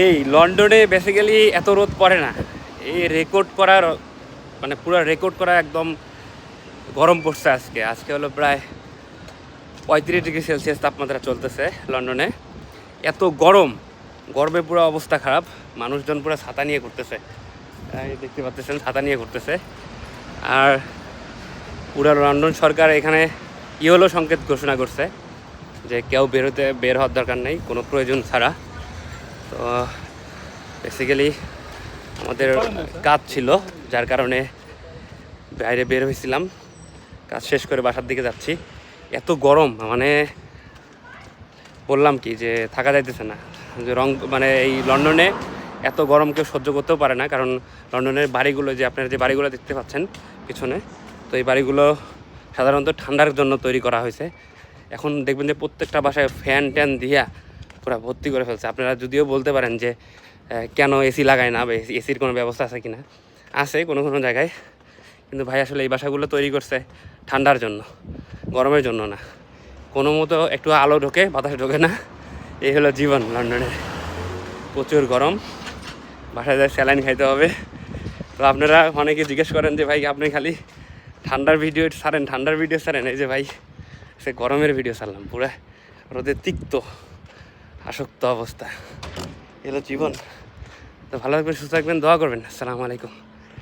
এই লন্ডনে বেসিক্যালি এত রোদ পড়ে না। এই রেকর্ড করার মানে পুরো রেকর্ড করা একদম গরম পড়ছে আজকে। আজকে হলো প্রায় 35 ডিগ্রি সেলসিয়াস তাপমাত্রা চলতেছে লন্ডনে। এত গরম, গরমে পুরো অবস্থা খারাপ। মানুষজন পুরো ছাতা নিয়ে ঘুরতেছে, দেখতে পাচ্ছেন ছাতা নিয়ে ঘুরতেছে। আর পুরো লন্ডন সরকার এখানে ইয়েলো সংকেত ঘোষণা করছে যে কেউ বের হওয়ার দরকার নেই কোনো প্রয়োজন ছাড়া। তো বেসিক্যালি আমাদের কাজ ছিল, যার কারণে বাইরে বের হয়েছিলাম। কাজ শেষ করে বাসার দিকে যাচ্ছি। এত গরম, মানে বললাম কি যে থাকা যাইতেছে না। যে মানে এই লন্ডনে এত গরম কেউ সহ্য করতেও পারে না, কারণ লন্ডনের বাড়িগুলো যে আপনারা যে বাড়িগুলো দেখতে পাচ্ছেন পিছনে, তো এই বাড়িগুলো সাধারণত ঠান্ডার জন্য তৈরি করা হয়েছে। এখন দেখবেন যে প্রত্যেকটা বাসায় ফ্যান ট্যান দিয়া পুরো ভর্তি করে ফেলছে। আপনারা যদিও বলতে পারেন যে কেন এসি লাগায় না, বা এসির কোনো ব্যবস্থা আছে কি না, আছে কোনো কোনো জায়গায়, কিন্তু ভাই আসলে এই বাসাগুলো তৈরি করছে ঠান্ডার জন্য, গরমের জন্য না। কোনো মতো একটু আলো ঢোকে, বাতাস ঢোকে না। এই হলো জীবন লন্ডনে। প্রচুর গরম, বাসায় যায় স্যালাইন খাইতে হবে। তো আপনারা অনেকে জিজ্ঞেস করেন যে ভাই আপনি খালি ঠান্ডার ভিডিও ছাড়েন। এই যে ভাই সে গরমের ভিডিও ছাড়লাম, পুরো রোদে তিক্ত আসক্ত অবস্থা। এলো জীবন। তো ভালো থাকবেন, সুস্থ থাকবেন, দোয়া করবেন। আসসালামু আলাইকুম।